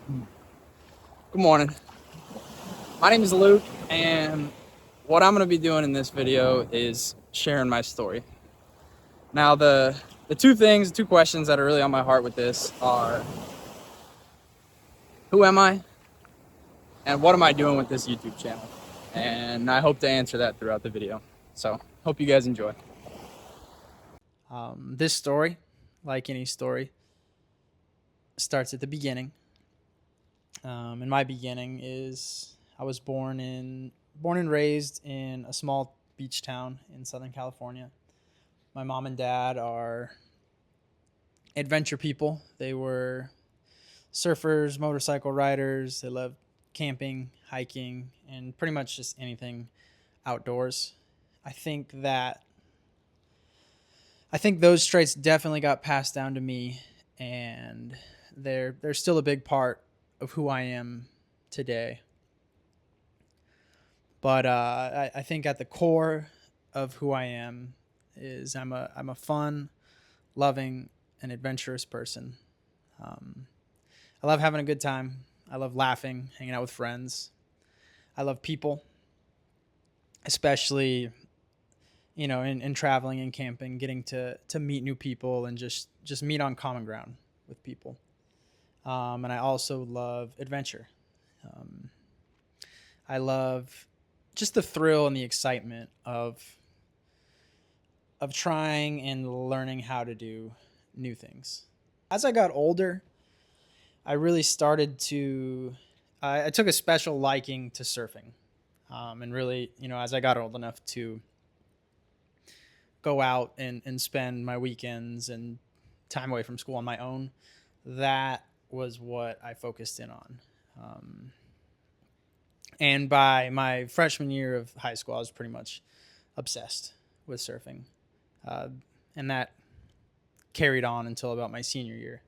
Good morning. My name is Luke, and what I'm going to be doing in this video is sharing my story. Now, the two questions that are really on my heart with this are, who am I, and what am I doing with this YouTube channel? And I hope to answer that throughout the video. So, hope you guys enjoy. This story, like any story, starts at the beginning. And my beginning is I was born and raised in a small beach town in Southern California. My mom and dad are adventure people. They were surfers, motorcycle riders. They loved camping, hiking, and pretty much just anything outdoors. I think that I think those traits definitely got passed down to me, and they're still a big part of who I am today. But I think at the core of who I am is I'm a fun, loving, and adventurous person. Um, I love having a good time. I love laughing, hanging out with friends. I love people, especially in traveling and camping, getting to meet new people and just meet on common ground with people. And I also love adventure. Um, I love just the thrill and the excitement of trying and learning how to do new things. As I got older, I really started to I took a special liking to surfing, and really, as I got old enough to go out and spend my weekends and time away from school on my own, that was what I focused in on. Um, and by my freshman year of high school, I was pretty much obsessed with surfing, uh, and that carried on until about my senior year.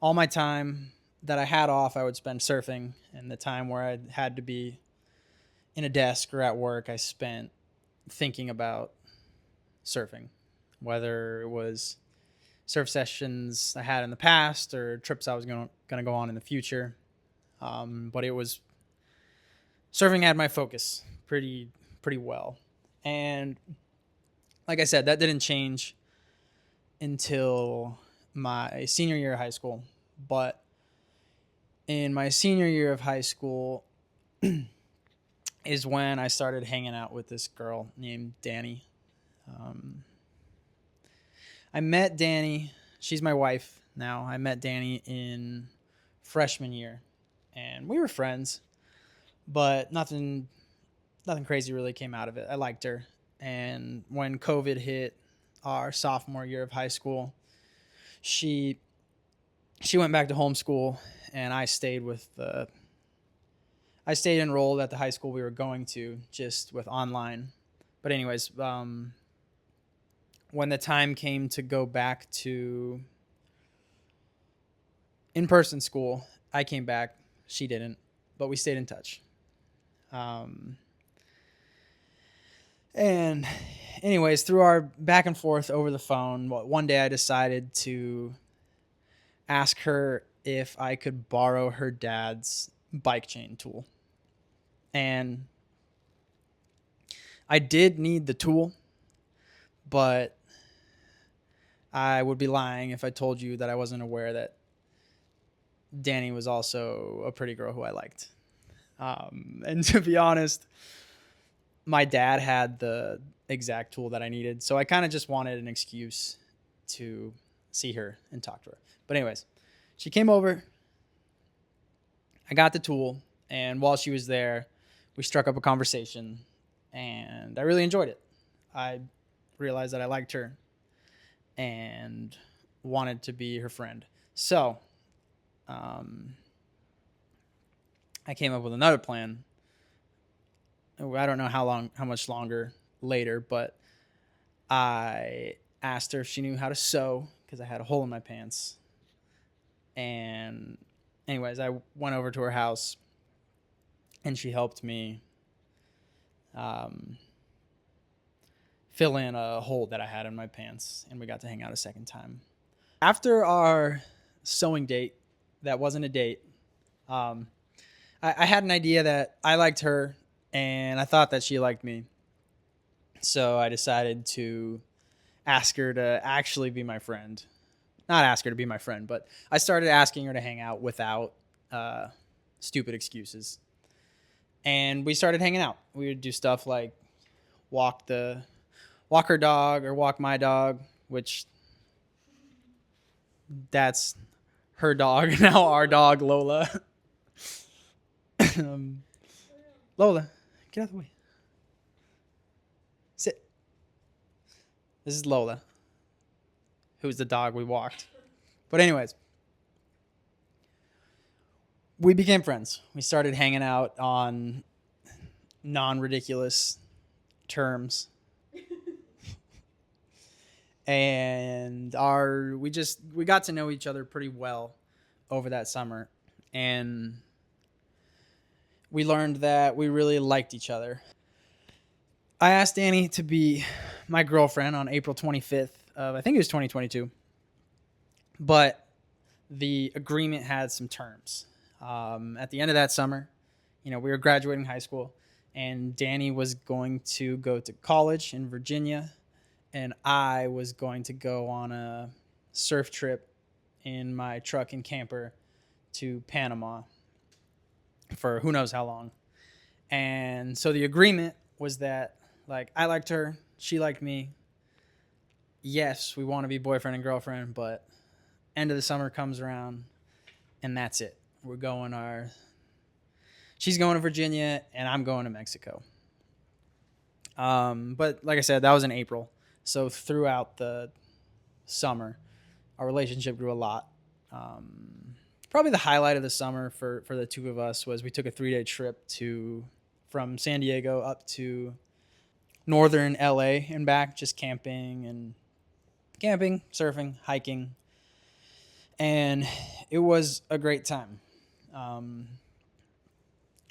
All my time that I had off, I would spend surfing, and the time where I had to be in a desk or at work, I spent thinking about surfing, whether it was surf sessions I had in the past or trips I was going to go on in the future. But it was surfing had my focus pretty well, and like I said, that didn't change until my senior year of high school. But in my senior year of high school is when I started hanging out with this girl named Dani. Um, I met Dani. She's my wife now. I met Dani in freshman year, and we were friends, but nothing crazy really came out of it. I liked her, and when COVID hit our sophomore year of high school, she went back to homeschool, and I stayed enrolled at the high school we were going to, just with online. But anyways, when the time came to go back to in-person school, I came back. She didn't, but we stayed in touch. Um, and anyways, through our back and forth over the phone, one day I decided to ask her if I could borrow her dad's bike chain tool. And I did need the tool, but I would be lying if I told you that I wasn't aware that Dani was also a pretty girl who I liked. And to be honest, my dad had the exact tool that I needed. So I kind of just wanted an excuse to see her and talk to her. But anyways, she came over. I got the tool. And while she was there, we struck up a conversation. And I really enjoyed it. I realized that I liked her and wanted to be her friend. So I came up with another plan. I don't know how much longer later, but I asked her if she knew how to sew because I had a hole in my pants. And anyways, I went over to her house and she helped me um, fill in a hole that I had in my pants, and we got to hang out a second time. After our sewing date, that wasn't a date, Um, I had an idea that I liked her, and I thought that she liked me. So I decided to ask her to actually be my friend. Not ask her to be my friend, but I started asking her to hang out without uh, stupid excuses. And we started hanging out. We would do stuff like walk the walk her dog or walk my dog, which that's her dog now, our dog Lola. um, Lola, get out of the way. Sit. This is Lola, who's the dog we walked. But anyways, we became friends. We started hanging out on non-ridiculous terms, and we got to know each other pretty well over that summer, and we learned that we really liked each other. I asked Dani to be my girlfriend on April 25th of, I think it was 2022, but the agreement had some terms. At the end of that summer, we were graduating high school, and Dani was going to go to college in Virginia, and I was going to go on a surf trip in my truck and camper to Panama for who knows how long. And so the agreement was that, like, I liked her, she liked me. Yes, we want to be boyfriend and girlfriend, but end of the summer comes around, and that's it. She's going to Virginia, and I'm going to Mexico. But like I said, that was in April. So throughout the summer, our relationship grew a lot. Probably the highlight of the summer for the two of us was we took a 3-day trip from San Diego up to northern LA and back, just camping, surfing, hiking. And it was a great time.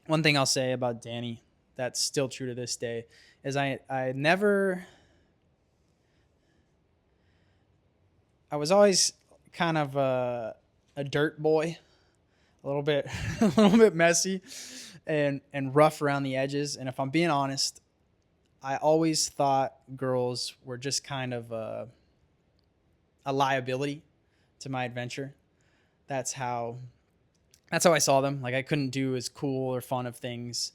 One thing I'll say about Dani that's still true to this day is I was always kind of a dirt boy, a little bit messy and rough around the edges. And if I'm being honest, I always thought girls were just kind of a liability to my adventure. That's how I saw them. Like, I couldn't do as cool or fun of things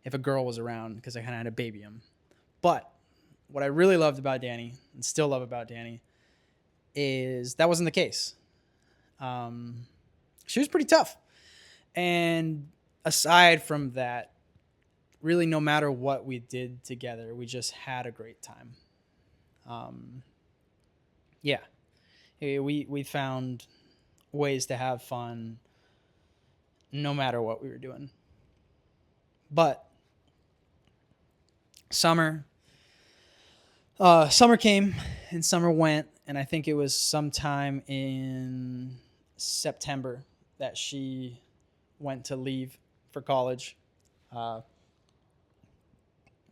if a girl was around because I kind of had to baby them. But what I really loved about Dani and still love about Dani is that wasn't the case. She was pretty tough. And aside from that, really no matter what we did together, we just had a great time. Yeah. We found ways to have fun no matter what we were doing. But summer came and summer went, and I think it was sometime in September that she went to leave for college.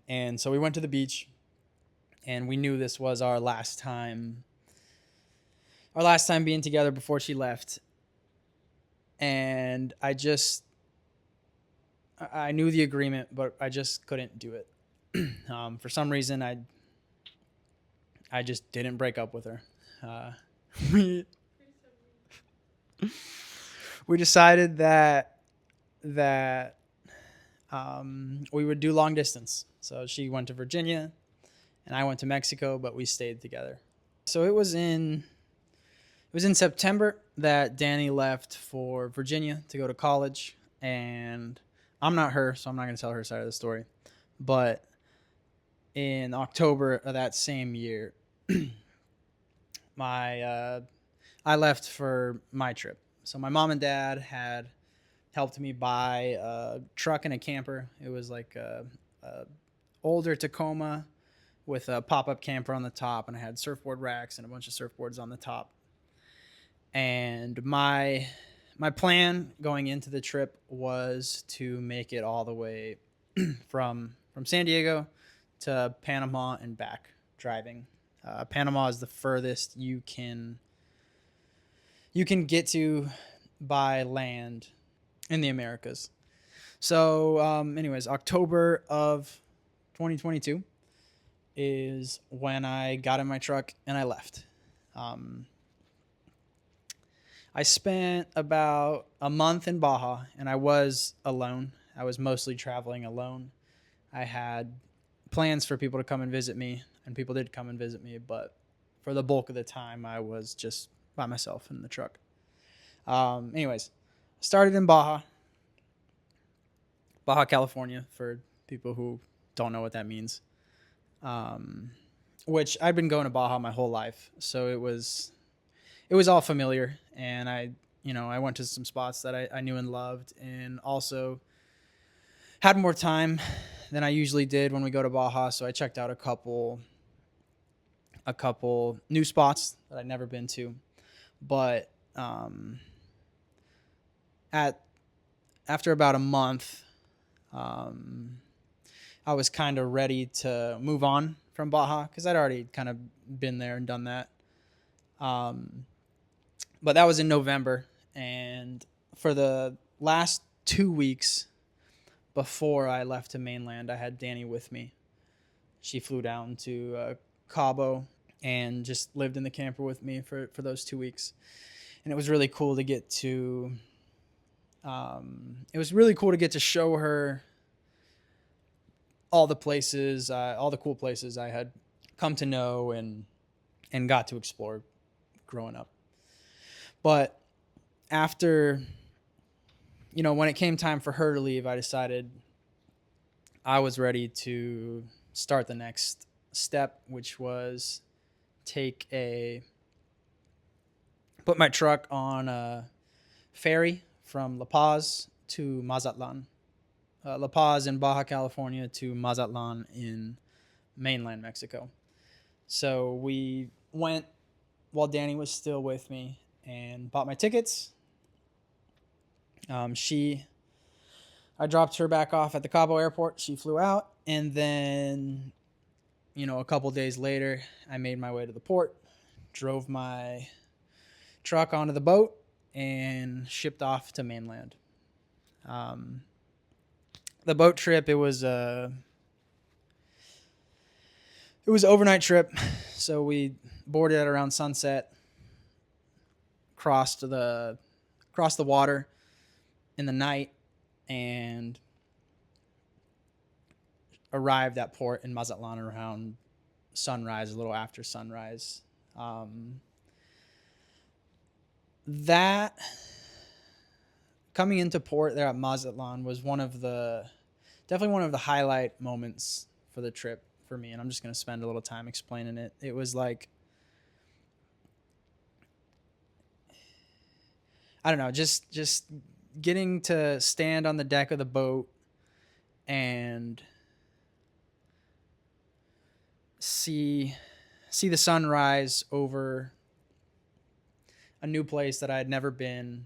And so we went to the beach, and we knew this was our last time being together before she left. And I knew the agreement, but I just couldn't do it. For some reason, I just didn't break up with her. We decided that we would do long distance. So she went to Virginia, and I went to Mexico, but we stayed together. So it was in September that Dani left for Virginia to go to college, and I'm not her, so I'm not going to tell her side of the story. But in October of that same year, I left for my trip. So my mom and dad had helped me buy a truck and a camper. It was like a older Tacoma with a pop-up camper on the top, and I had surfboard racks and a bunch of surfboards on the top. And my plan going into the trip was to make it all the way from San Diego to Panama and back driving. Panama is the furthest you can get to by land in the Americas. So, anyways, October of 2022 is when I got in my truck and I left. Um, I spent about a month in Baja, and I was alone. I was mostly traveling alone. I had plans for people to come and visit me, and people did come and visit me, but for the bulk of the time, I was just by myself in the truck. Anyways, started in Baja, California, for people who don't know what that means. Um, which I'd been going to Baja my whole life, so it was all familiar, and I went to some spots that I knew and loved, and also had more time than I usually did when we go to Baja, so I checked out a couple new spots that I'd never been to, but at after about a month, um, I was kind of ready to move on from Baja because I'd already kind of been there and done that. Um, but that was in November, and for the last 2 weeks before I left to mainland, I had Dani with me. She flew down to Cabo and just lived in the camper with me for those 2 weeks, and it was really cool to get to. It was really cool to get to show her all the cool places I had come to know and got to explore growing up. But after, when it came time for her to leave, I decided I was ready to start the next step, which was put my truck on a ferry from La Paz to Mazatlan. La Paz in Baja California to Mazatlan in mainland Mexico. So we went while Dani was still with me and bought my tickets. I dropped her back off at the Cabo airport. She flew out, and then, a couple days later, I made my way to the port, drove my truck onto the boat, and shipped off to mainland. The boat trip, it was an overnight trip, so we boarded at around sunset, crossed the water in the night, and arrived at port in Mazatlan around sunrise, a little after sunrise. That coming into port there at Mazatlan was definitely one of the highlight moments for the trip for me, and I'm just going to spend a little time explaining it. It was like, I don't know, just getting to stand on the deck of the boat and see the sunrise over a new place that I had never been,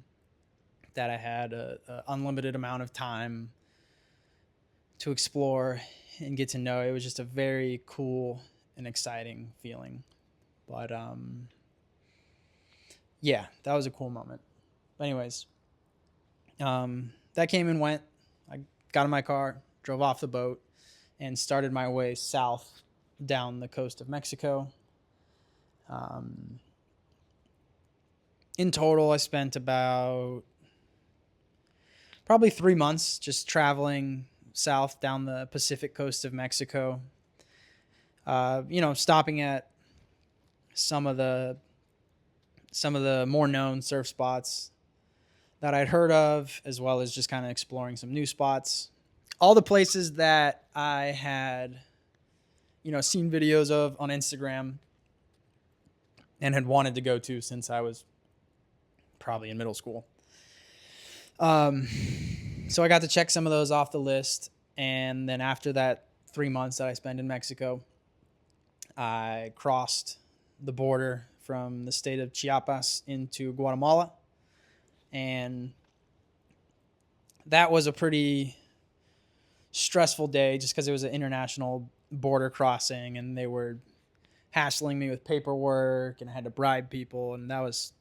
that I had a unlimited amount of time to explore and get to know. It was just a very cool and exciting feeling. But yeah, that was a cool moment. But anyways, that came and went. I got in my car, drove off the boat, and started my way south down the coast of Mexico. In total, I spent about probably 3 months just traveling south down the Pacific coast of Mexico. Stopping at some of the more known surf spots that I'd heard of, as well as just kind of exploring some new spots. All the places that I had, seen videos of on Instagram and had wanted to go to since I was probably in middle school. So I got to check some of those off the list. And then after that 3 months that I spent in Mexico, I crossed the border from the state of Chiapas into Guatemala. And that was a pretty stressful day just because it was an international border crossing, and they were hassling me with paperwork, and I had to bribe people, and that was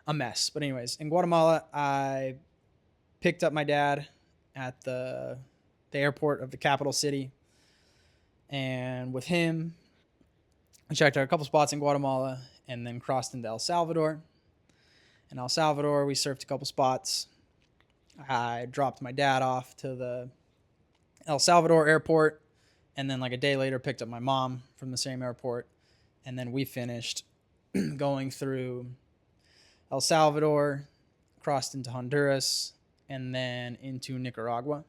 a mess. But anyways, in Guatemala, I picked up my dad at the airport of the capital city, and with him, I checked out a couple spots in Guatemala, and then crossed into El Salvador. In El Salvador, we surfed a couple spots. I dropped my dad off to the El Salvador airport, and then like a day later picked up my mom from the same airport, and then we finished going through El Salvador, crossed into Honduras, and then into Nicaragua,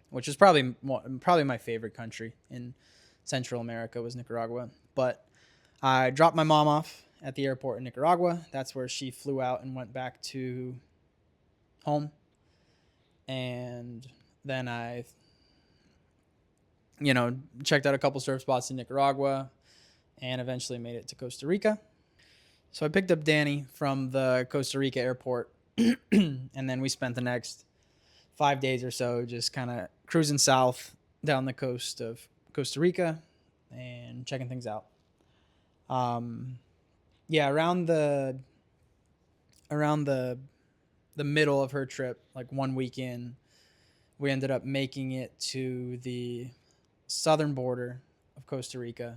which is probably my favorite country in Central America was Nicaragua. But I dropped my mom off at the airport in Nicaragua. That's where she flew out and went back to home. And then I, checked out a couple surf spots in Nicaragua and eventually made it to Costa Rica. So I picked up Dani from the Costa Rica airport, and then we spent the next 5 days or so just kind of cruising south down the coast of Costa Rica and checking things out. Around the middle of her trip, like 1 week in, we ended up making it to the southern border of Costa Rica.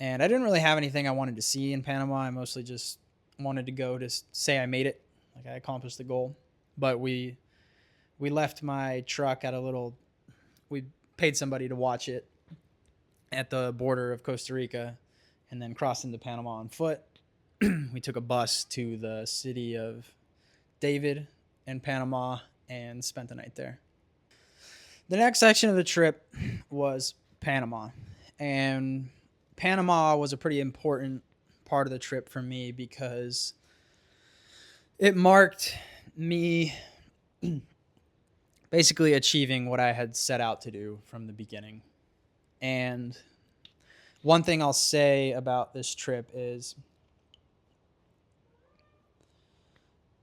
And I didn't really have anything I wanted to see in Panama. I mostly just wanted to go to say I made it, like I accomplished the goal. But we left my truck at we paid somebody to watch it at the border of Costa Rica and then crossed into Panama on foot. We took a bus to the city of David in Panama and spent the night there. The next section of the trip was Panama. And Panama was a pretty important part of the trip for me because it marked me basically achieving what I had set out to do from the beginning. And one thing I'll say about this trip is,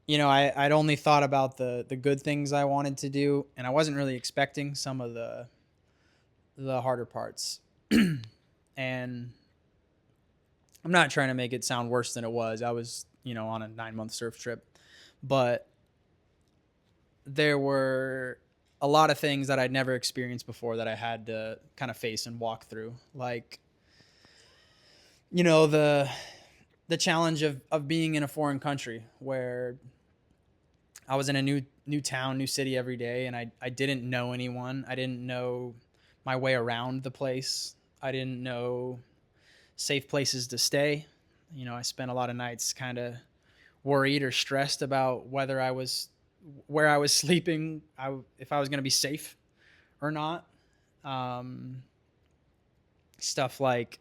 I'd only thought about the good things I wanted to do, and I wasn't really expecting some of the harder parts. And I'm not trying to make it sound worse than it was. I was, on a 9-month surf trip, but there were a lot of things that I'd never experienced before that I had to kind of face and walk through. Like, the challenge of being in a foreign country where I was in a new town, new city every day, and I didn't know anyone. I didn't know my way around the place. I didn't know safe places to stay. I spent a lot of nights kind of worried or stressed about where I was sleeping, if I was going to be safe or not. Stuff like,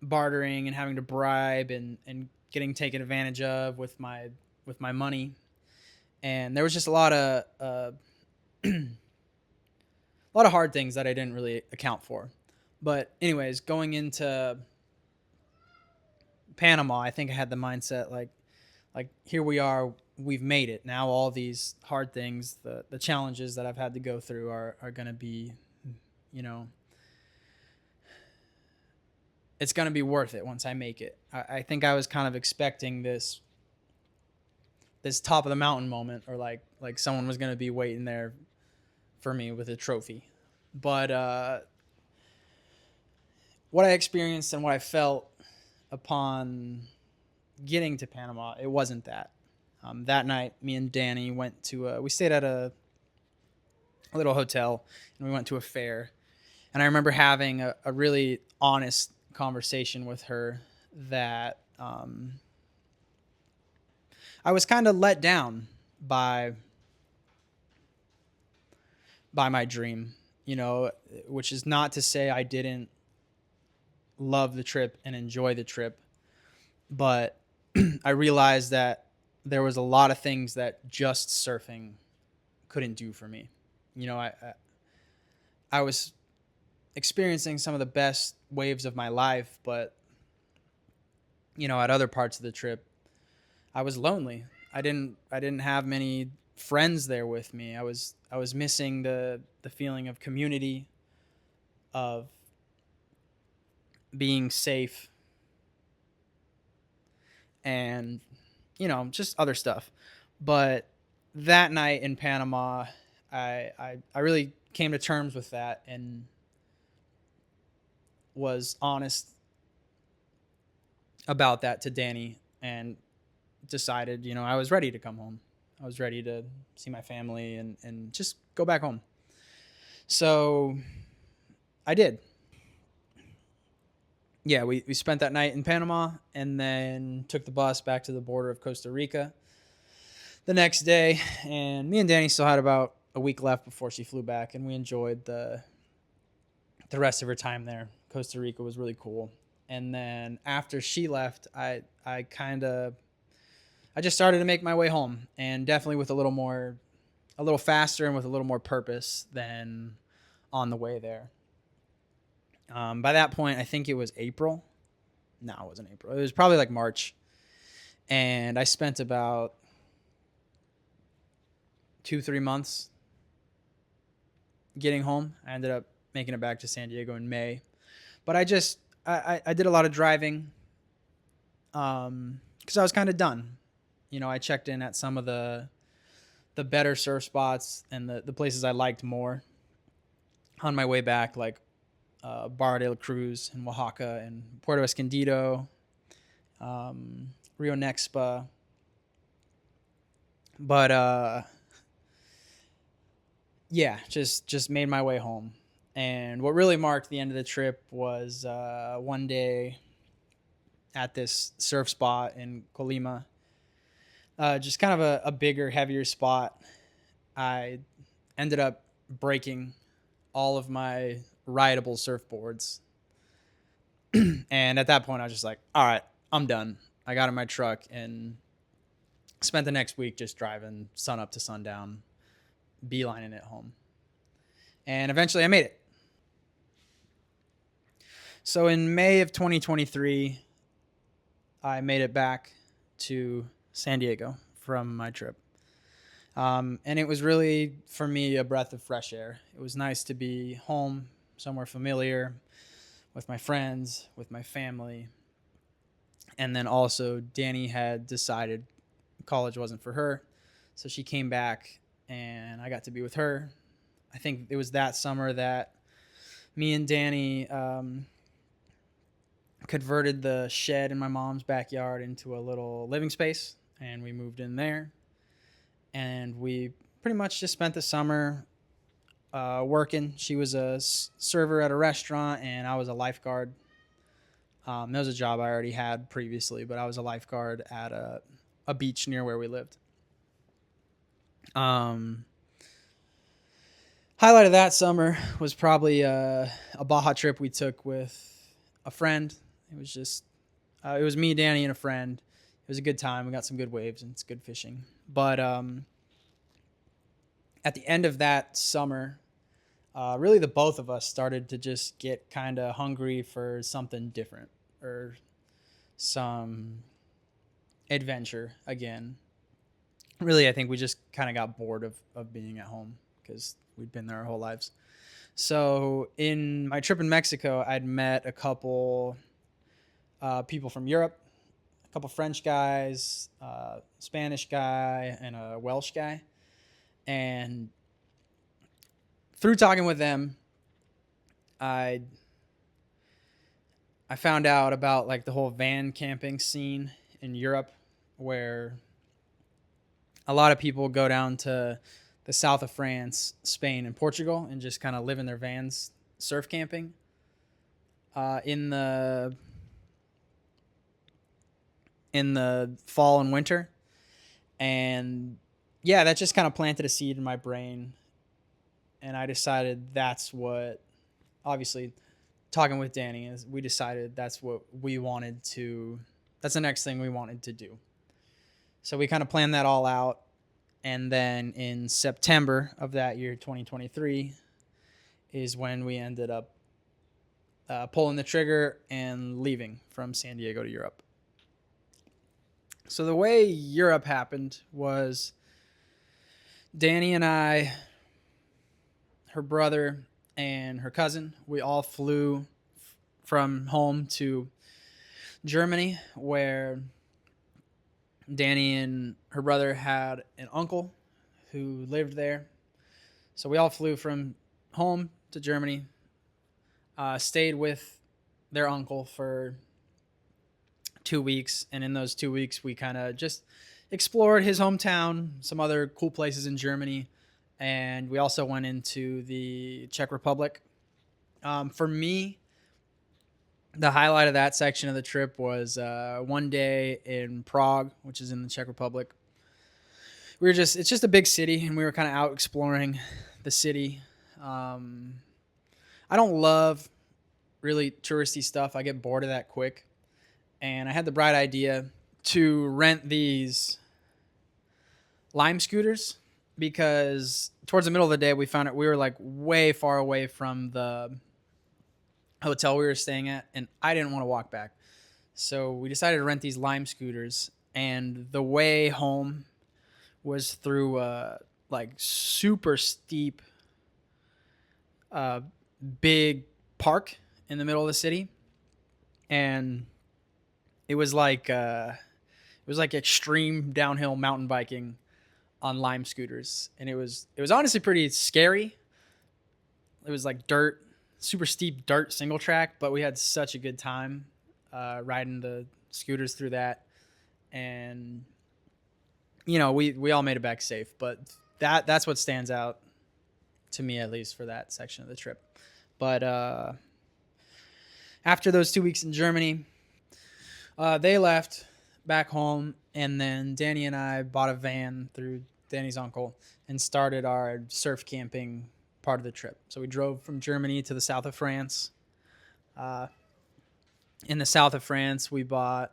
bartering and having to bribe and getting taken advantage of with my money. And there was just a lot of hard things that I didn't really account for. But anyways, going into Panama, I think I had the mindset like here we are, we've made it. Now all these hard things, the challenges that I've had to go through are going to be, it's going to be worth it once I make it. I think I was kind of expecting this top of the mountain moment, or like someone was going to be waiting there for me with a trophy. But what I experienced and what I felt upon getting to Panama, it wasn't that. That night, me and Dani went to we stayed at a little hotel, and we went to a fair. And I remember having a really honest conversation with her that I was kind of let down by my dream, which is not to say I didn't love the trip and enjoy the trip, but I realized that there was a lot of things that just surfing couldn't do for me. I was experiencing some of the best waves of my life, but at other parts of the trip, I was lonely. I didn't have many friends there with me. I was missing the feeling of community, of being safe, and just other stuff. But that night in Panama, I really came to terms with that and was honest about that to Dani, and decided, I was ready to come home. I was ready to see my family and just go back home. So I did. Yeah, we spent that night in Panama and then took the bus back to the border of Costa Rica the next day. And me and Dani still had about a week left before she flew back, and we enjoyed the rest of her time there. Costa Rica was really cool. And then after she left, I just started to make my way home, and definitely with a little faster and with a little more purpose than on the way there. By that point, I think it was April. No, it wasn't April. It was probably like March. And I spent about 2-3 months getting home. I ended up making it back to San Diego in May. But I did a lot of driving because I was kind of done. I checked in at some of the better surf spots and the places I liked more on my way back, like Barra de la Cruz in Oaxaca and Puerto Escondido, Rio Nexpa. But yeah, just made my way home. And what really marked the end of the trip was one day at this surf spot in Colima, just kind of a bigger, heavier spot. I ended up breaking all of my rideable surfboards. And at that point, I was just like, all right, I'm done. I got in my truck and spent the next week just driving sun up to sundown, beelining it home. And eventually I made it. So in May of 2023, I made it back to San Diego from my trip. And it was really, for me, a breath of fresh air. It was nice to be home, somewhere familiar, with my friends, with my family. And then also, Dani had decided college wasn't for her. So she came back, and I got to be with her. I think it was that summer that me and Dani converted the shed in my mom's backyard into a little living space, and we moved in there. And we pretty much just spent the summer working. She was a server at a restaurant, and I was a lifeguard. That was a job I already had previously, but I was a lifeguard at a beach near where we lived. Highlight of that summer was probably a Baja trip we took with a friend. It was just, it was me, Dani, and a friend. It was a good time. We got some good waves and it's good fishing. But at the end of that summer, really the both of us started to just get kind of hungry for something different or some adventure again. Really, I think we just kind of got bored of being at home because we'd been there our whole lives. So in my trip in Mexico, I'd met a couple people from Europe, a couple French guys, Spanish guy, and a Welsh guy. And through talking with them, I found out about like the whole van camping scene in Europe, where a lot of people go down to the south of France, Spain, and Portugal and just kind of live in their vans surf camping in the fall and winter. And yeah, that just kind of planted a seed in my brain. And I decided that's what, obviously, talking with Dani, is we decided that's what we wanted to, that's the next thing we wanted to do. So we kind of planned that all out. And then in September of that year, 2023, is when we ended up pulling the trigger and leaving from San Diego to Europe. So the way Europe happened was Dani and I, her brother, and her cousin, we all flew from home to Germany, where Dani and her brother had an uncle who lived there. So we all flew from home to Germany, stayed with their uncle for 2 weeks. And in those 2 weeks, we kind of just explored his hometown, some other cool places in Germany. And we also went into the Czech Republic. For me, the highlight of that section of the trip was one day in Prague, which is in the Czech Republic. It's just a big city, and we were kind of out exploring the city. I don't love really touristy stuff. I get bored of that quick. And I had the bright idea to rent these Lime scooters because towards the middle of the day, we found out we were like way far away from the hotel we were staying at, and I didn't want to walk back. So we decided to rent these Lime scooters, and the way home was through like super steep, big park in the middle of the city, and it was like extreme downhill mountain biking on Lime scooters, and it was honestly pretty scary. It was like dirt, super steep dirt single track, but we had such a good time riding the scooters through that, and we all made it back safe. But that's what stands out to me, at least for that section of the trip. But after those 2 weeks in Germany, they left back home, and then Dani and I bought a van through Dani's uncle and started our surf camping part of the trip. So we drove from Germany to the south of France. In the south of France, I bought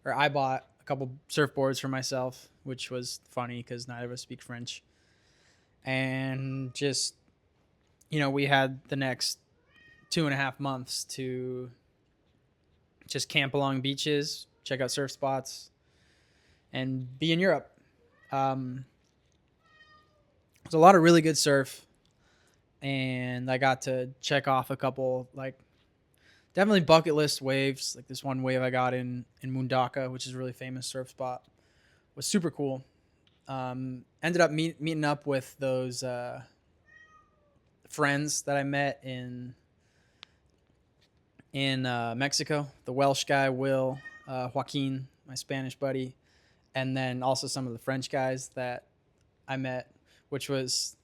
a couple surfboards for myself, which was funny because neither of us speak French. And just, we had the next 2.5 months to just camp along beaches, check out surf spots, and be in Europe. There's a lot of really good surf, and I got to check off a couple, like, definitely bucket list waves. Like this one wave I got in Mundaka, which is a really famous surf spot, was super cool. Ended up meeting up with those friends that I met in Mexico. The Welsh guy, Will, Joaquin, my Spanish buddy, and then also some of the French guys that I met, which was,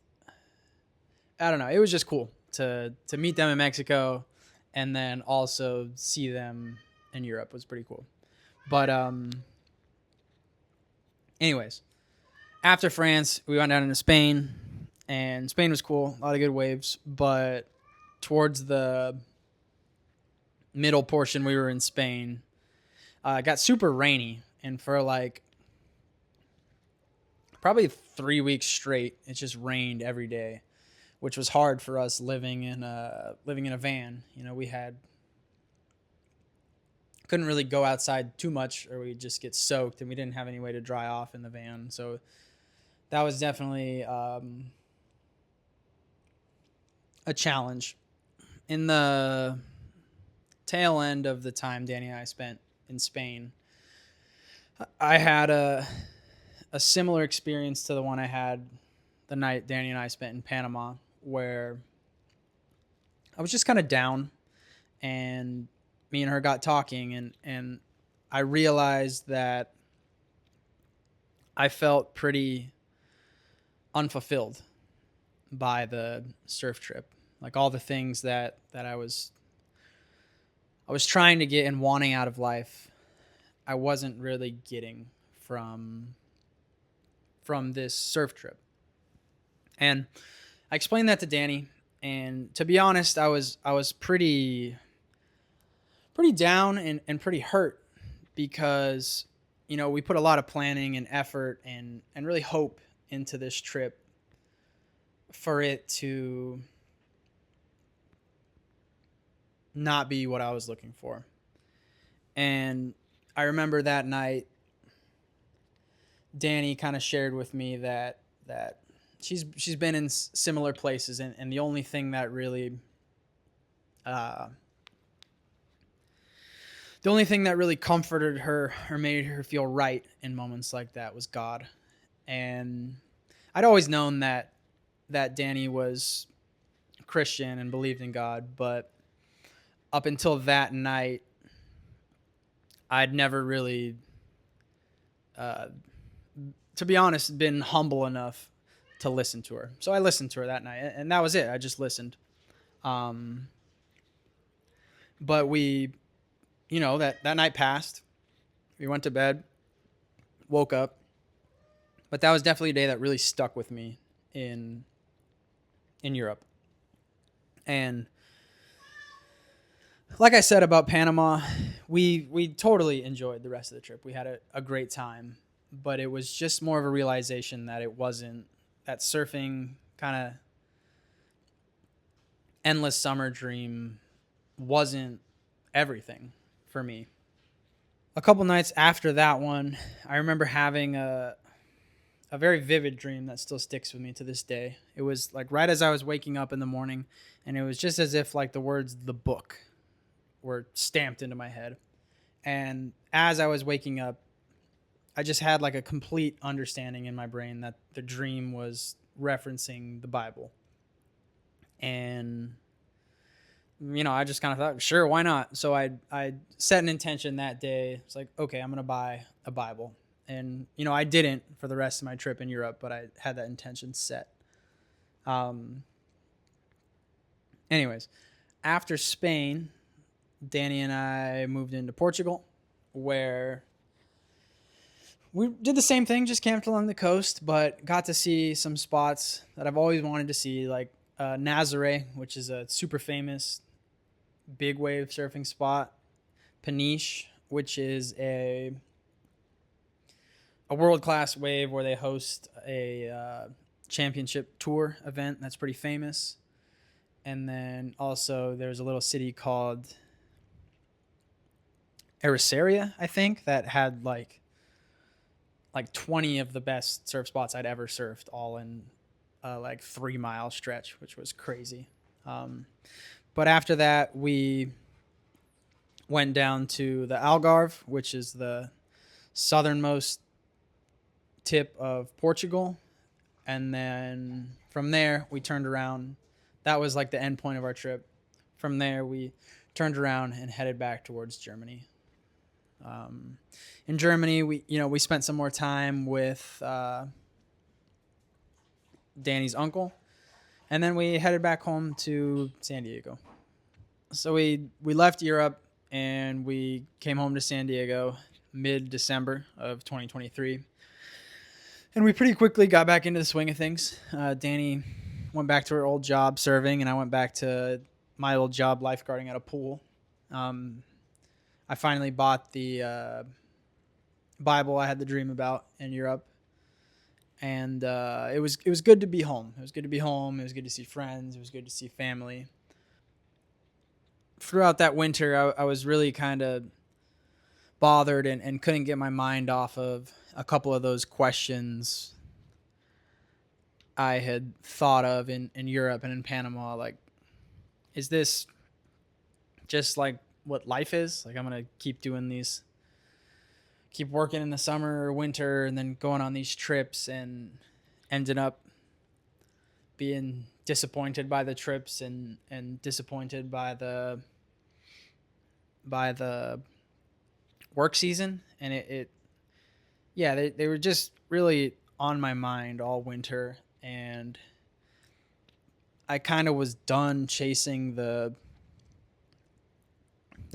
I don't know, it was just cool to meet them in Mexico and then also see them in Europe. Was pretty cool. But anyways, after France, we went down into Spain, and Spain was cool, a lot of good waves, but towards the middle portion we were in Spain, it got super rainy, and for like probably 3 weeks straight, it just rained every day, which was hard for us living in a van. We couldn't really go outside too much, or we'd just get soaked, and we didn't have any way to dry off in the van. So that was definitely a challenge. In the tail end of the time Dani and I spent in Spain, I had a similar experience to the one I had the night Dani and I spent in Panama, where I was just kind of down, and me and her got talking, and I realized that I felt pretty unfulfilled by the surf trip. Like all the things that I was trying to get and wanting out of life, I wasn't really getting from this surf trip. And I explained that to Dani, and to be honest, I was pretty down and pretty hurt because we put a lot of planning and effort and really hope into this trip for it to not be what I was looking for. And I remember that night Dani kind of shared with me that she's been in similar places, and the only thing that really comforted her or made her feel right in moments like that was God. And I'd always known that Dani was Christian and believed in God, but up until that night, I'd never really, uh, to be honest, been humble enough to listen to her. So I listened to her that night, and that was it. I just listened. Um, but that night passed. We went to bed, woke up, but that was definitely a day that really stuck with me in Europe. And like I said about Panama, we totally enjoyed the rest of the trip. We had a great time, but it was just more of a realization that it wasn't that surfing kind of endless summer dream wasn't everything for me. A couple nights after that one, I remember having a very vivid dream that still sticks with me to this day. It was like right as I was waking up in the morning, and it was just as if like the words "the book" were stamped into my head. And as I was waking up, I just had like a complete understanding in my brain that the dream was referencing the Bible. And I just kind of thought, sure, why not? So I set an intention that day. It's like, okay, I'm gonna buy a Bible, and I didn't for the rest of my trip in Europe, but I had that intention set. Anyways, after Spain, Dani and I moved into Portugal, where we did the same thing, just camped along the coast, but got to see some spots that I've always wanted to see, like Nazaré, which is a super famous big wave surfing spot, Peniche, which is a world-class wave where they host a championship tour event that's pretty famous. And then also there's a little city called Ericeira, I think, that had like 20 of the best surf spots I'd ever surfed, all in like 3-mile stretch, which was crazy. But after that, we went down to the Algarve, which is the southernmost tip of Portugal. And then from there, we turned around. That was like the end point of our trip. From there, we turned around and headed back towards Germany. In Germany, we spent some more time with Dani's uncle, and then we headed back home to San Diego. So we left Europe and we came home to San Diego mid-December of 2023. And we pretty quickly got back into the swing of things. Dani went back to her old job serving, and I went back to my old job lifeguarding at a pool. I finally bought the Bible I had the dream about in Europe. And it was good to be home. It was good to be home. It was good to see friends. It was good to see family. Throughout that winter, I was really kind of bothered and couldn't get my mind off of a couple of those questions I had thought of in Europe and in Panama. Like, is this just like what life is? Like, I'm going to keep doing these, keep working in the summer or winter, and then going on these trips and ending up being disappointed by the trips and disappointed by the work season. And they were just really on my mind all winter, and I kind of was done chasing the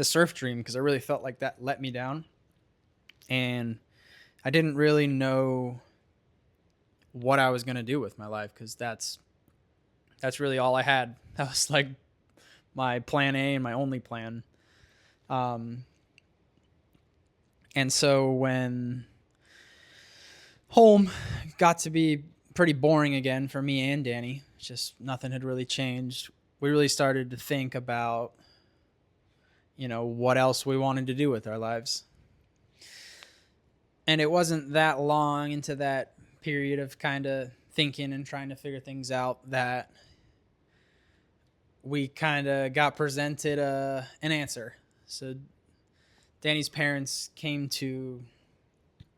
surf dream because I really felt like that let me down, and I didn't really know what I was going to do with my life, because that's really all I had. That was like my plan A and my only plan. And so when home got to be pretty boring again for me and Dani, just nothing had really changed, we really started to think about, what else we wanted to do with our lives. And it wasn't that long into that period of kind of thinking and trying to figure things out that we kind of got presented an answer. So Dani's parents came to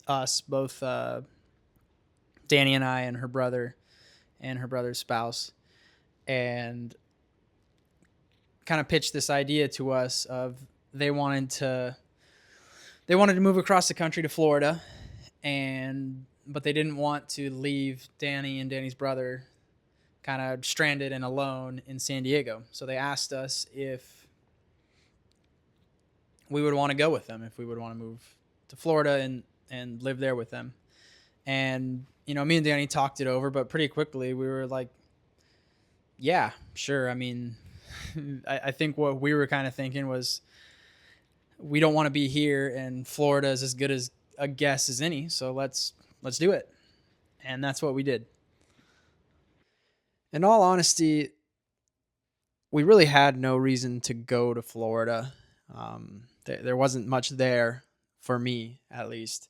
us, both Dani and I and her brother and her brother's spouse, and kind of pitched this idea to us of they wanted to move across the country to Florida, and but they didn't want to leave Dani and Dani's brother kind of stranded and alone in San Diego. So they asked us if we would want to go with them, if we would want to move to Florida and live there with them. And, me and Dani talked it over, but pretty quickly we were like, yeah, sure. I mean, I think what we were kind of thinking was we don't want to be here, and Florida is as good as a guess as any. So let's do it. And that's what we did. In all honesty, we really had no reason to go to Florida. There wasn't much there for me, at least.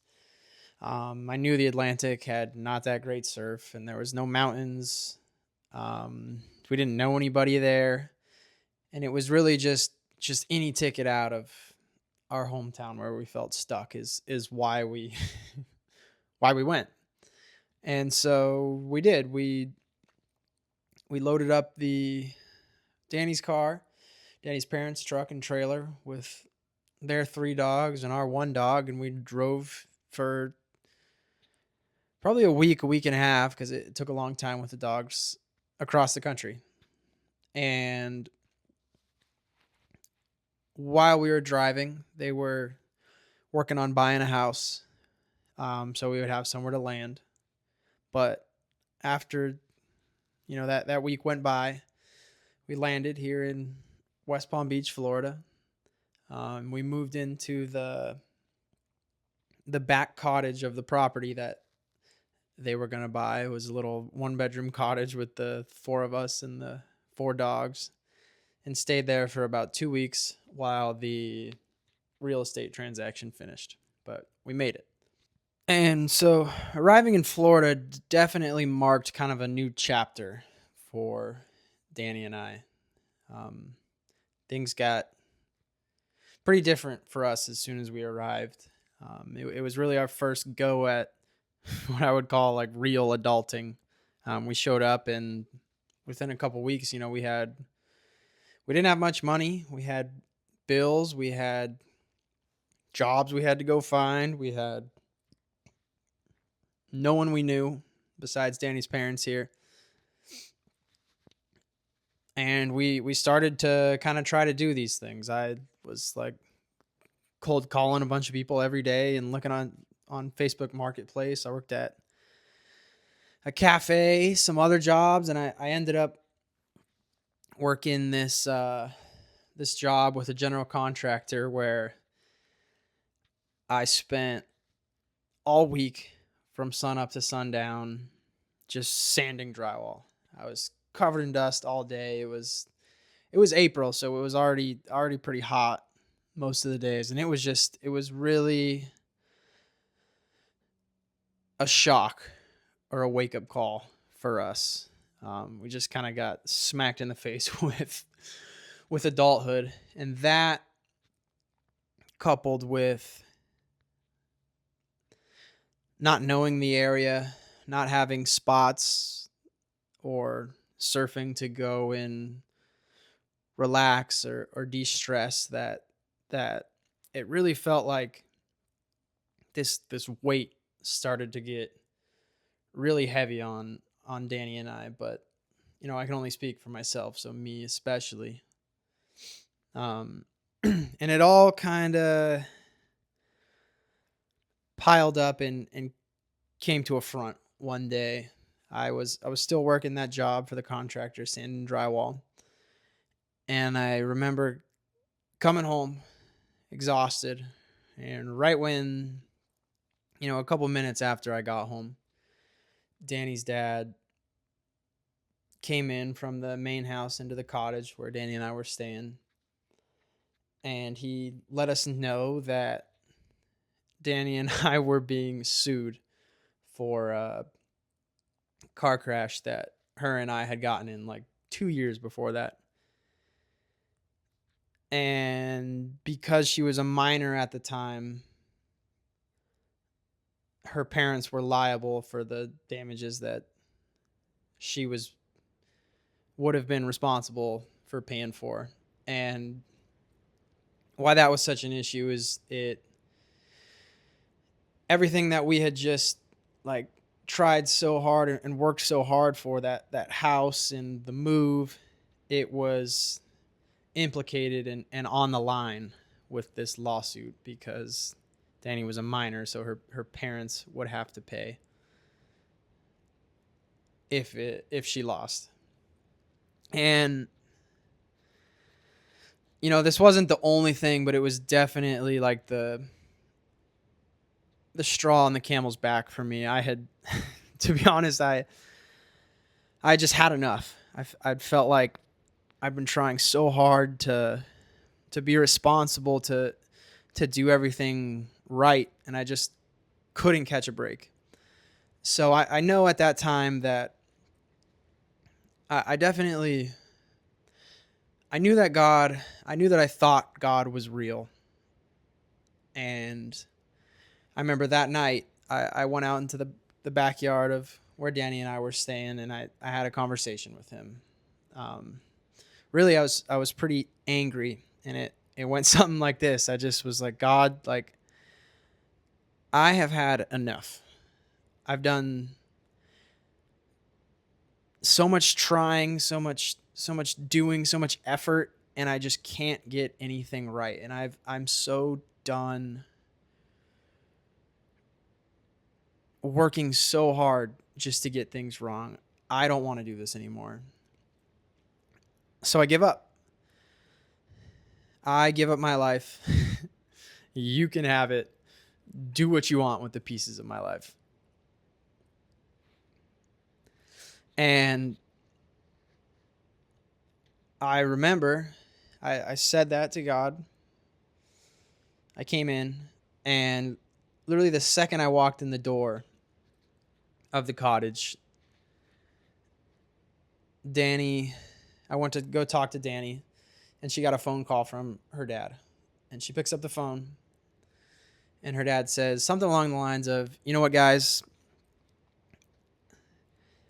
I knew the Atlantic had not that great surf, and there was no mountains. We didn't know anybody there, and it was really just any ticket out of our hometown where we felt stuck is why we why we went. And so we did. We loaded up Dani's car, Dani's parents' truck and trailer with their 3 dogs and our 1 dog, and we drove for probably a week and a half, because it took a long time with the dogs, across the country. And while we were driving, they were working on buying a house, so we would have somewhere to land. But after that week went by, we landed here in West Palm Beach, Florida. We moved into the back cottage of the property that they were going to buy. It was a little 1-bedroom cottage with the 4 of us and the 4 dogs, and stayed there for about 2 weeks while the real estate transaction finished. But we made it. And so arriving in Florida definitely marked kind of a new chapter for Dani and I. Things got pretty different for us as soon as we arrived. It was really our first go at what I would call like real adulting. We showed up, and within a couple weeks, we didn't have much money. We had bills. We had jobs we had to go find. We had no one we knew besides Dani's parents here. And we started to kind of try to do these things. I was like cold calling a bunch of people every day and looking on Facebook Marketplace. I worked at a cafe, some other jobs, and I ended up working this job with a general contractor where I spent all week from sun up to sundown just sanding drywall. I was covered in dust all day. It was April, so it was already pretty hot most of the days, and it was really a shock or a wake-up call for us. We just kind of got smacked in the face with adulthood, and that, coupled with not knowing the area, not having spots or surfing to go and relax or de-stress, that it really felt like this weight started to get really heavy on Dani and I. But I can only speak for myself, so me especially. And it all kind of piled up and came to a front one day. I was still working that job for the contractor, sanding drywall, and I remember coming home exhausted, and right when a couple minutes after I got home, Dani's dad came in from the main house into the cottage where Dani and I were staying, and he let us know that Dani and I were being sued for a car crash that her and I had gotten in like 2 years before that. And because she was a minor at the time, her parents were liable for the damages that she would have been responsible for paying for. And why that was such an issue is everything that we had just like tried so hard and worked so hard for, that house and the move, it was implicated and on the line with this lawsuit because Dani was a minor, so her parents would have to pay if she lost. And this wasn't the only thing, but it was definitely like the straw on the camel's back for me. I had to be honest, I just had enough. I'd felt like I've been trying so hard to be responsible, to do everything right, and I just couldn't catch a break. So I know at that time that I definitely, I knew that I thought God was real. And I remember that night I went out into the backyard of where Dani and I were staying, and I had a conversation with him. Really, I was pretty angry, and it went something like this. I just was like, God, like, I have had enough. I've done so much trying, so much doing, so much effort, and I just can't get anything right. And I'm so done working so hard just to get things wrong. I don't want to do this anymore. So I give up. I give up my life. You can have it. Do what you want with the pieces of my life. And I remember I said that to God. I came in, and literally the second I walked in the door of the cottage, I went to go talk to Dani, and she got a phone call from her dad. And she picks up the phone, and her dad says something along the lines of, you know what, guys?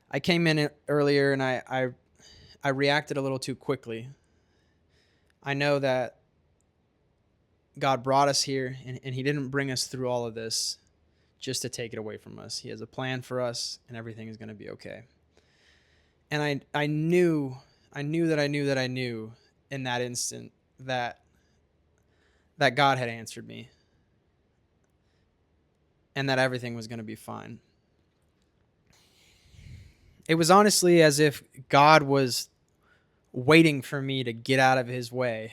I came in earlier, and I reacted a little too quickly. I know that God brought us here, and he didn't bring us through all of this just to take it away from us. He has a plan for us, and everything is going to be okay. And I knew in that instant that God had answered me, and that everything was going to be fine. It was honestly as if God was waiting for me to get out of his way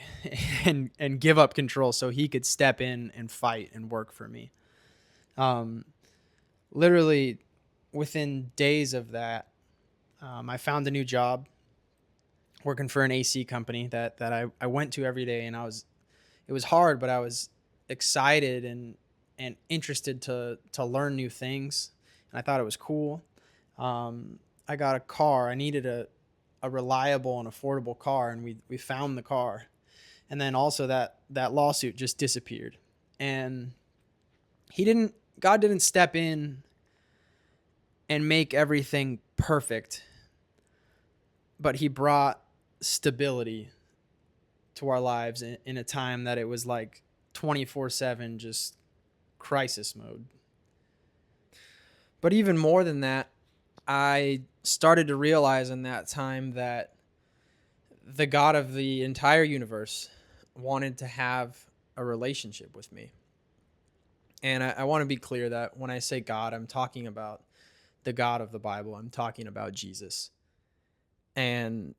and give up control so he could step in and fight and work for me. Literally within days of that, I found a new job working for an AC company that I went to every day, and it was hard, but I was excited and interested to learn new things. And I thought it was cool. I got a car. I needed a reliable and affordable car, and we found the car. And then also that lawsuit just disappeared. And God didn't step in and make everything perfect, but he brought stability to our lives in a time that it was like 24/7 just crisis mode. But even more than that, I started to realize in that time that the God of the entire universe wanted to have a relationship with me. And I want to be clear that when I say God, I'm talking about the God of the Bible. I'm talking about Jesus. And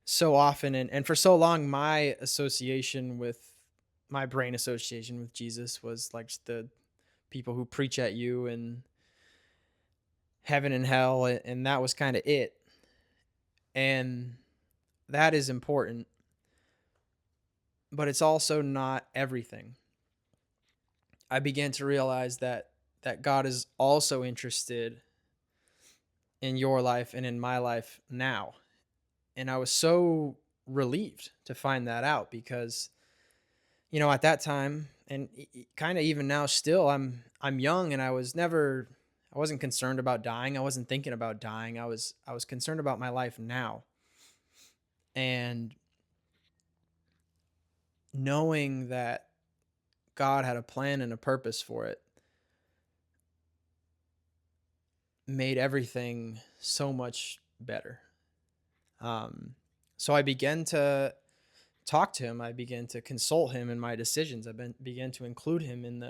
so often and for so long, my brain association with Jesus was like the people who preach at you and heaven and hell, and that was kind of it. And that is important, but it's also not everything. I began to realize that God is also interested in your life and in my life now. And I was so relieved to find that out, because At that time, and kind of even now still, I'm young, and I wasn't concerned about dying. I wasn't thinking about dying. I was concerned about my life now. And knowing that God had a plan and a purpose for it made everything so much better. Um, so I began to talk to him. I began to consult him in my decisions. Began to include him in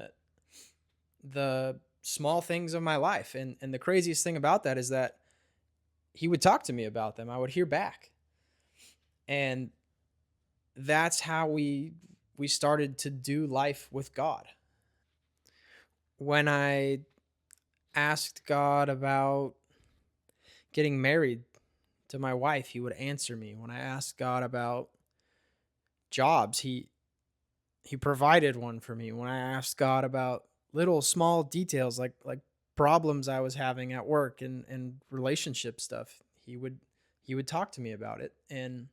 the small things of my life. And the craziest thing about that is that he would talk to me about them. I would hear back. And that's how we started to do life with God. When I asked God about getting married to my wife, he would answer me. When I asked God about jobs, he provided one for me. When I asked God about little small details like problems I was having at work and relationship stuff, he would talk to me about it. And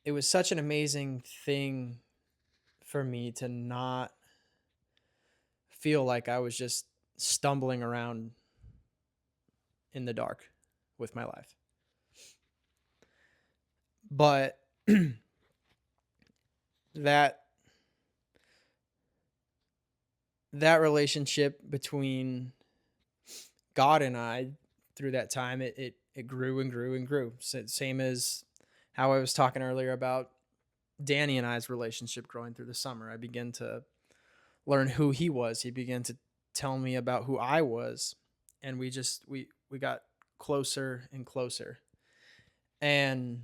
it was such an amazing thing for me to not feel like I was just stumbling around in the dark with my life. But that that relationship between God and I through that time, it grew and grew and grew. So same as how I was talking earlier about Dani and I's relationship growing through the summer. I began to learn who he was. He began to tell me about who I was, and we got closer and closer. And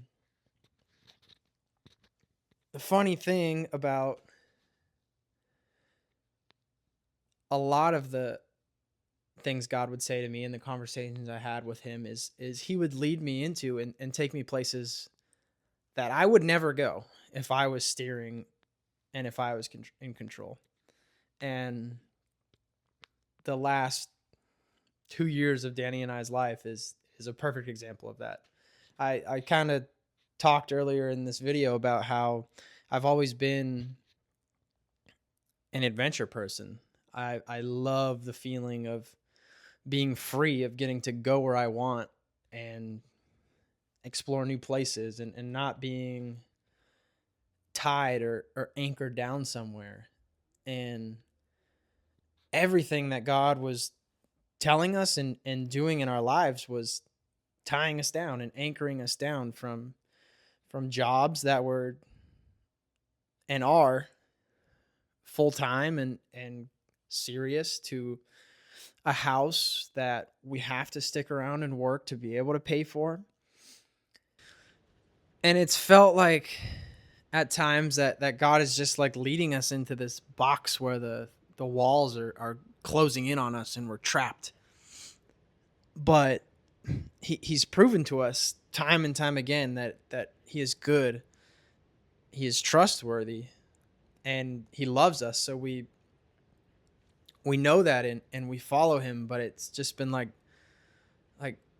the funny thing about a lot of the things God would say to me in the conversations I had with him is he would lead me into and take me places that I would never go if I was steering and if I was in control. And the last 2 years of Dani and I's life is a perfect example of that. I kind of talked earlier in this video about how I've always been an adventure person. I love the feeling of being free, of getting to go where I want and explore new places, and not being tied or anchored down somewhere. And everything that God was telling us and doing in our lives was tying us down and anchoring us down from jobs that were and are full time and serious, to a house that we have to stick around and work to be able to pay for. And it's felt like at times that God is just like leading us into this box where the walls are closing in on us and we're trapped. But he's proven to us time and time again that he is good, he is trustworthy, and he loves us. So we know that, and we follow him. But it's just been like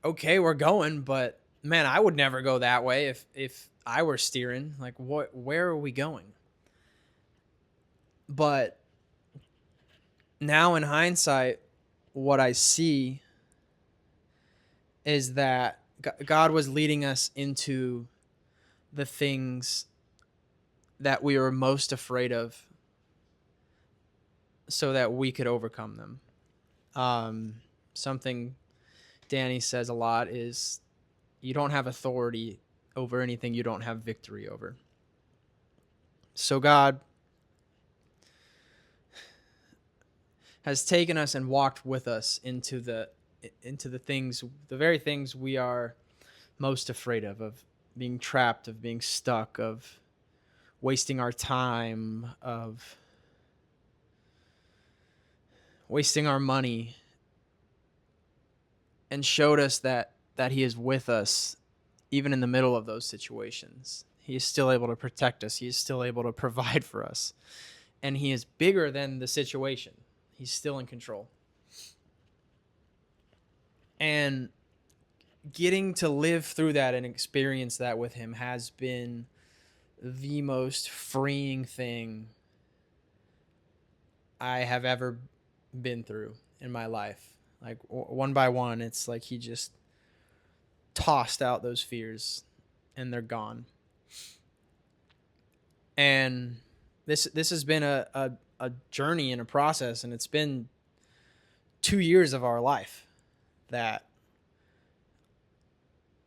okay, we're going, but man, I would never go that way if I were steering. Like, where are we going? But now in hindsight, what I see is that God was leading us into the things that we were most afraid of so that we could overcome them. Something Dani says a lot is you don't have authority over anything you don't have victory over. So God has taken us and walked with us into the things, the very things we are most afraid of being trapped, of being stuck, of wasting our time, of wasting our money, and showed us that he is with us even in the middle of those situations. He is still able to protect us. He is still able to provide for us. And he is bigger than the situation. He's still in control. And getting to live through that and experience that with him has been the most freeing thing I have ever been through in my life. Like one by one, it's like he just tossed out those fears and they're gone. And this has been a journey and a process, and it's been 2 years of our life that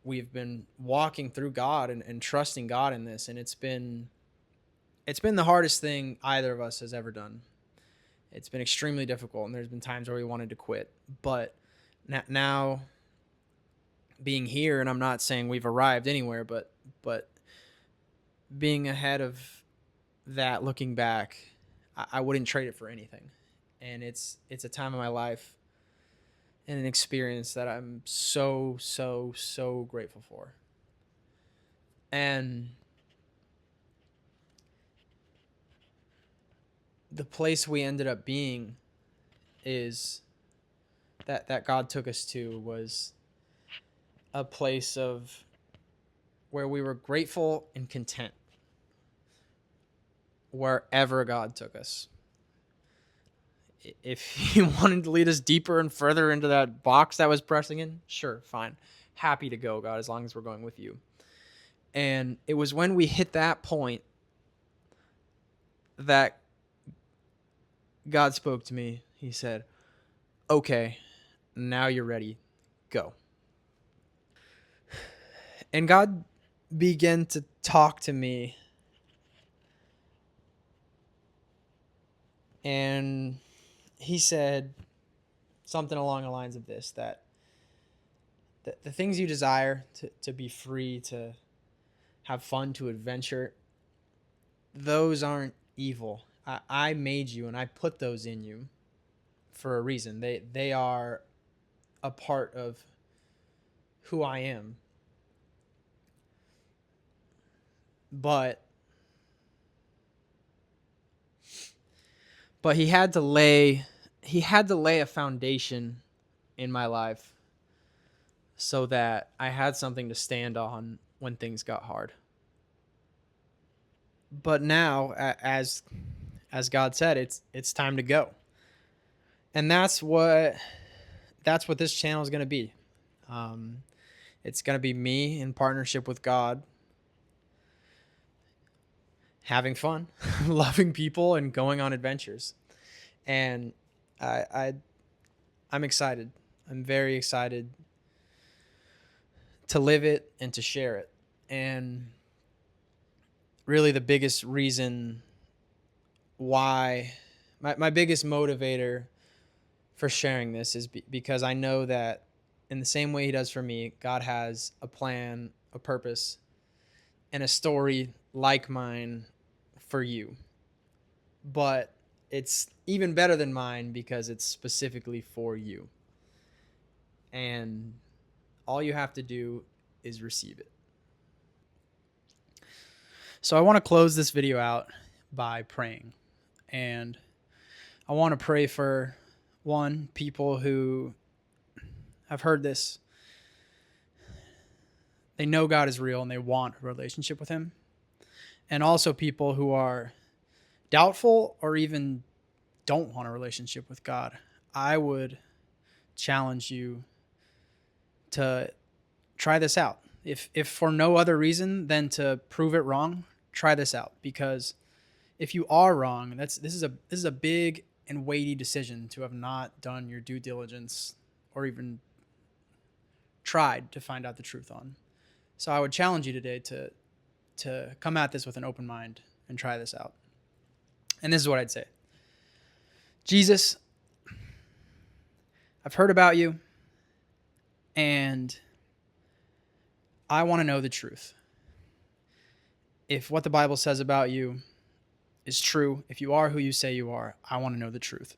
we've been walking through God and trusting God in this. And it's been the hardest thing either of us has ever done. It's been extremely difficult, and there's been times where we wanted to quit. But now being here, and I'm not saying we've arrived anywhere, but being ahead of that, looking back, I wouldn't trade it for anything. And it's a time of my life and an experience that I'm so grateful for. And the place we ended up being is that God took us to was a place of where we were grateful and content wherever God took us. If he wanted to lead us deeper and further into that box that was pressing in, sure, fine. Happy to go, God, as long as we're going with you. And it was when we hit that point that God spoke to me. He said, okay, now you're ready. Go. And God began to talk to me. And he said something along the lines of this, that the things you desire to be free, to have fun, to adventure, those aren't evil. I made you and I put those in you for a reason. They are a part of who I am. But he had to lay a foundation in my life so that I had something to stand on when things got hard. But now, as God said, it's time to go. And that's what this channel is going to be. It's going to be me in partnership with God, having fun, loving people, and going on adventures. And I'm excited. I'm very excited to live it and to share it. And really the biggest reason why, my biggest motivator for sharing this is because I know that in the same way he does for me, God has a plan, a purpose, and a story like mine for you. But it's even better than mine because it's specifically for you. And all you have to do is receive it. So I want to close this video out by praying. And I want to pray for, one, people who have heard this. They know God is real and they want a relationship with him. And also people who are doubtful or even don't want a relationship with God. I would challenge you to try this out. If for no other reason than to prove it wrong, try this out. Because if you are wrong, this is a big and weighty decision to have not done your due diligence or even tried to find out the truth on. So I would challenge you today to come at this with an open mind and try this out. And this is what I'd say. Jesus, I've heard about you, and I want to know the truth. If what the Bible says about you is true, if you are who you say you are, I want to know the truth.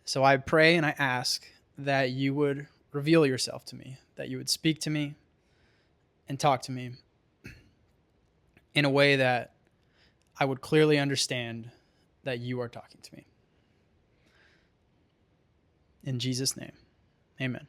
So I pray and I ask that you would reveal yourself to me, that you would speak to me and talk to me in a way that I would clearly understand that you are talking to me. In Jesus' name, amen.